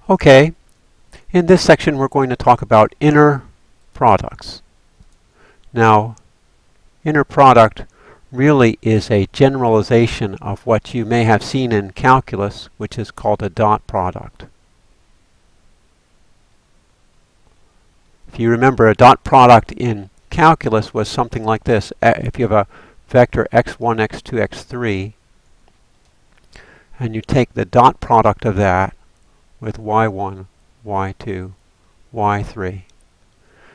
Okay, in this section we're going to talk about inner products. Now, inner product really is a generalization of what you may have seen in calculus, which is called a dot product. If you remember, a dot product in calculus was something like this. If you have a vector x1, x2, x3, and you take the dot product of that with y1, y2, y3,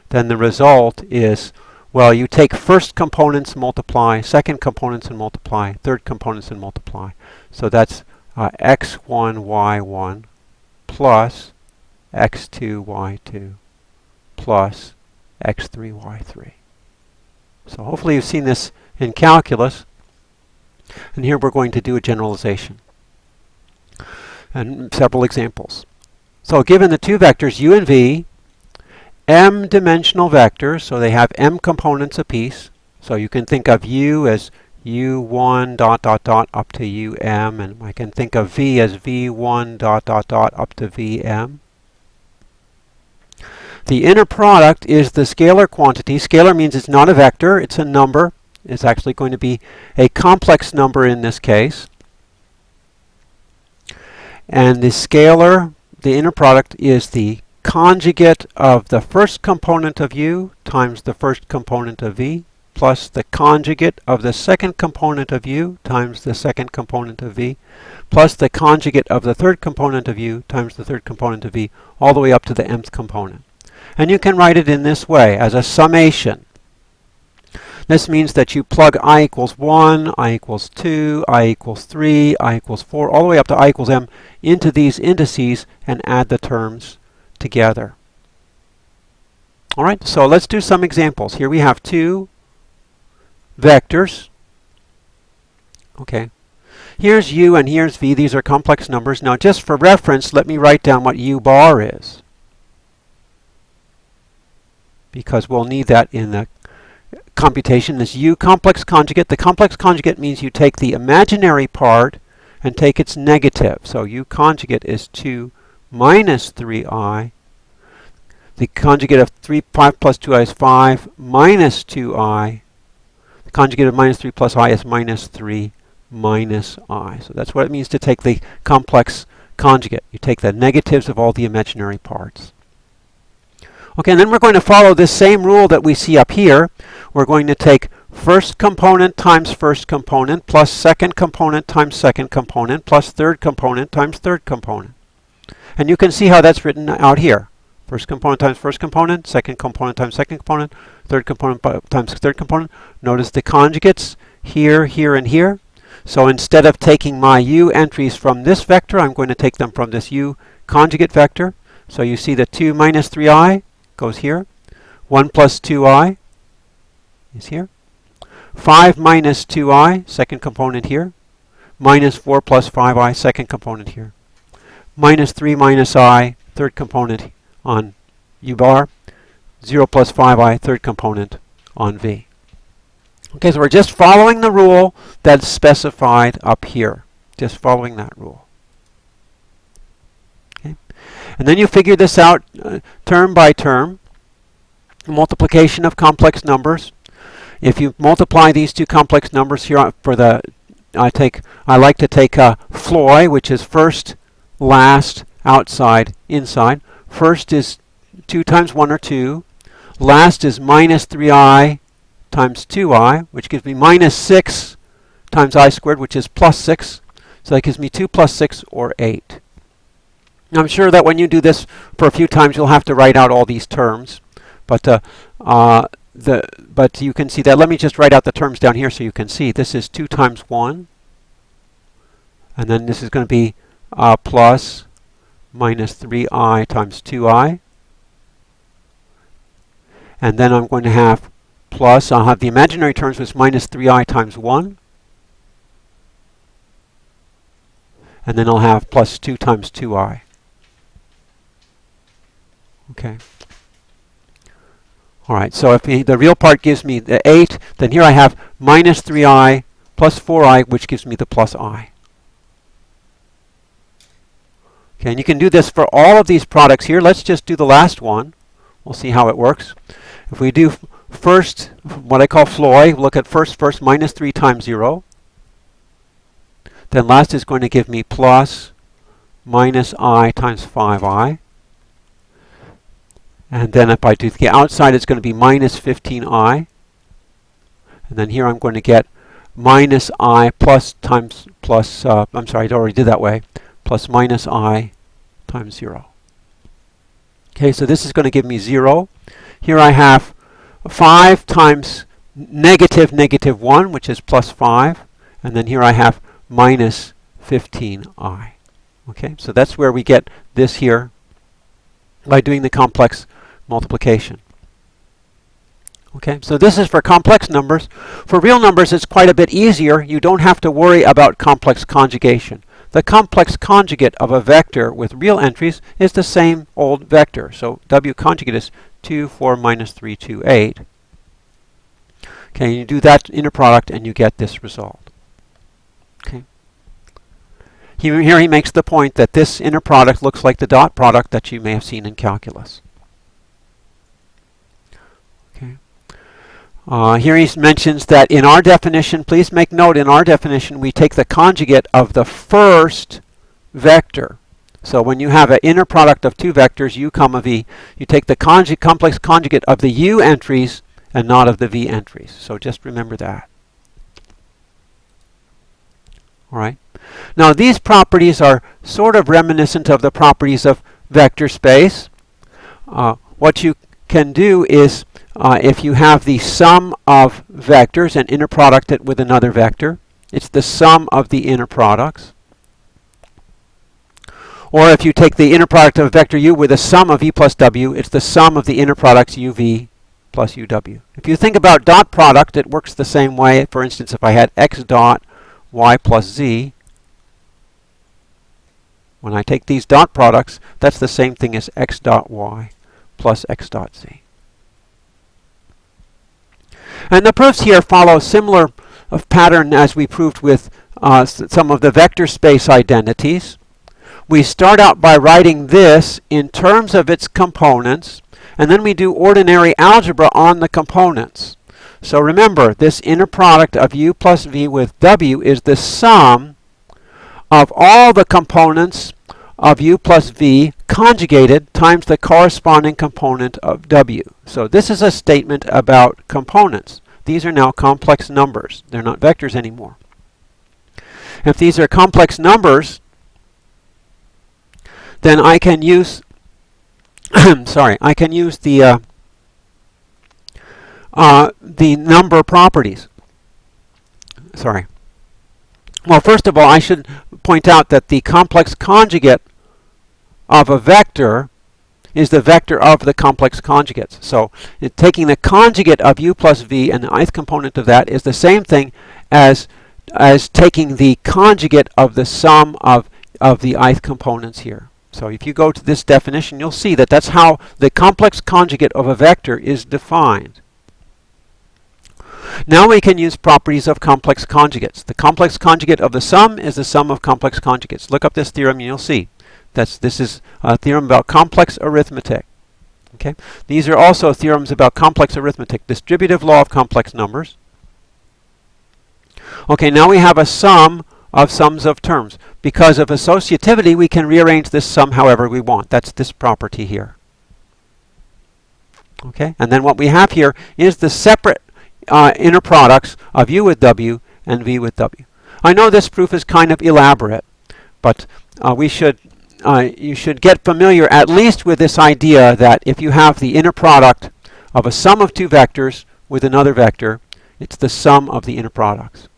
then the result is, well, you take first components, multiply, second components and multiply, third components and multiply. So that's x1, y1 plus x2, y2 plus x3, y3. So hopefully you've seen this in calculus. And here we're going to do a generalization and several examples. So given the two vectors u and v, m-dimensional vectors, so they have m components apiece. So you can think of u as u1 dot dot dot up to um, and I can think of v as v1 dot dot dot up to vm. The inner product is the scalar quantity. Scalar means it's not a vector, it's a number. It's actually going to be a complex number in this case. And the scalar, the inner product, is the conjugate of the first component of u times the first component of v plus the conjugate of the second component of u times the second component of v plus the conjugate of the third component of u times the third component of v all the way up to the mth component. And you can write it in this way as a summation. This means that you plug I equals 1, I equals 2, I equals 3, I equals 4, all the way up to I equals m into these indices and add the terms together. All right, so let's do some examples. Here we have two vectors. Okay, here's u and here's v. These are complex numbers. Now just for reference, let me write down what u bar is, because we'll need that in the computation. This u complex conjugate. The complex conjugate means you take the imaginary part and take its negative. So u conjugate is 2 minus 3i. The conjugate of 5 plus 2i is 5 minus 2i. The conjugate of minus 3 plus i is minus 3 minus I. So that's what it means to take the complex conjugate. You take the negatives of all the imaginary parts. Okay, and then we're going to follow this same rule that we see up here. We're going to take first component times first component plus second component times second component plus third component times third component. And you can see how that's written out here. First component times first component, second component times second component, third component times third component. Notice the conjugates here, here, and here. So instead of taking my u entries from this vector, I'm going to take them from this u conjugate vector. So you see the 2 minus 3i goes here. 1 plus 2i is here. 5 minus 2i, second component here. Minus 4 plus 5i, second component here. Minus 3 minus i, third component on u bar. 0 plus 5i, third component on v. Okay, so we're just following the rule that's specified up here. Just following that rule. Okay. And then you figure this out term by term. Multiplication of complex numbers. If you multiply these two complex numbers here for the, I like to take a Floy, which is first, last, outside, inside. First is 2 times 1 or 2. Last is minus 3i times 2i, which gives me minus 6 times I squared, which is plus 6. So that gives me 2 plus 6, or 8. Now I'm sure that when you do this for a few times, you'll have to write out all these terms. But you can see that. Let me just write out the terms down here so you can see. This is 2 times 1. And then this is going to be plus minus 3i times 2i. And then I'm going to have plus, I'll have the imaginary terms, which is minus 3i times 1. And then I'll have plus 2 times 2i. Okay. All right, so if the real part gives me the 8, then here I have minus 3i plus 4i, which gives me the plus I. Okay, and you can do this for all of these products here. Let's just do the last one. We'll see how it works. If we do first, what I call Floy, look at first minus 3 times 0. Then last is going to give me plus minus I times 5I. And then if I do the outside, it's going to be minus 15I. And then here I'm going to get minus I plus times plus, I'm sorry, I already did that way, plus minus I times 0. Okay, so this is going to give me 0. Here I have 5 times negative 1, which is plus 5. And then here I have minus 15I. Okay, so that's where we get this here by doing the complex multiplication. Okay, so this is for complex numbers. For real numbers, it's quite a bit easier. You don't have to worry about complex conjugation. The complex conjugate of a vector with real entries is the same old vector. So W conjugate is 2, 4, minus 3, 2, 8. Okay, you do that inner product and you get this result. Okay. Here he makes the point that this inner product looks like the dot product that you may have seen in calculus. Here he mentions that in our definition, please make note, in our definition, we take the conjugate of the first vector. So when you have an inner product of two vectors, u comma v, you take the complex conjugate of the u entries and not of the v entries. So just remember that. All right. Now these properties are sort of reminiscent of the properties of vector space. What you can do is if you have the sum of vectors and inner product it with another vector, it's the sum of the inner products. Or if you take the inner product of vector u with a sum of v plus w, it's the sum of the inner products uv plus uw. If you think about dot product, it works the same way. For instance, if I had x dot y plus z, when I take these dot products, that's the same thing as x dot y plus x dot z. And the proofs here follow similar pattern as we proved with some of the vector space identities. We start out by writing this in terms of its components, and then we do ordinary algebra on the components. So remember, this inner product of u plus v with w is the sum of all the components of u plus v conjugated times the corresponding component of w. So this is a statement about components. These are now complex numbers. They're not vectors anymore. If these are complex numbers, then I can use I can use the number properties. Sorry. Well, first of all, I should point out that the complex conjugate of a vector is the vector of the complex conjugates. So taking the conjugate of u plus v and the ith component of that is the same thing as taking the conjugate of the sum of the ith components here. So if you go to this definition, you'll see that that's how the complex conjugate of a vector is defined. Now we can use properties of complex conjugates. The complex conjugate of the sum is the sum of complex conjugates. Look up this theorem and you'll see. This is a theorem about complex arithmetic. Okay? These are also theorems about complex arithmetic, distributive law of complex numbers. Okay, now we have a sum of sums of terms. Because of associativity, we can rearrange this sum however we want. That's this property here. Okay? And then what we have here is the separate inner products of u with w and v with w. I know this proof is kind of elaborate, but you should get familiar at least with this idea that if you have the inner product of a sum of two vectors with another vector, it's the sum of the inner products.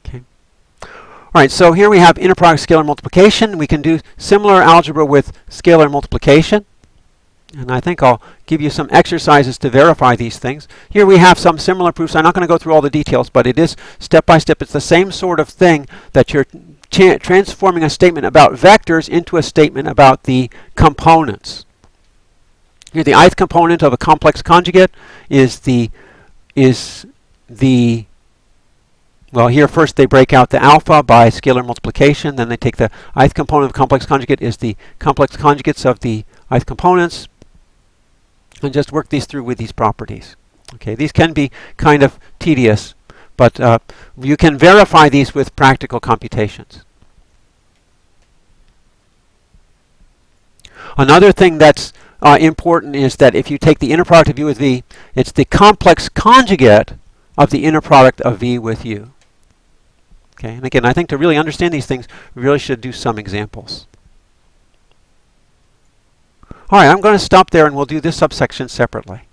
Okay. All right, so here we have inner product scalar multiplication. We can do similar algebra with scalar multiplication. And I think I'll give you some exercises to verify these things. Here we have some similar proofs. I'm not going to go through all the details, but it is step by step. It's the same sort of thing that you're transforming a statement about vectors into a statement about the components. Here the ith component of a complex conjugate is the Well, here first they break out the alpha by scalar multiplication. Then they take the ith component of complex conjugate is the complex conjugates of the ith components, and just work these through with these properties. Okay, these can be kind of tedious, but you can verify these with practical computations. Another thing that's important is that if you take the inner product of u with v, it's the complex conjugate of the inner product of v with u. Okay, and again, I think to really understand these things, we really should do some examples. All right, I'm going to stop there and we'll do this subsection separately.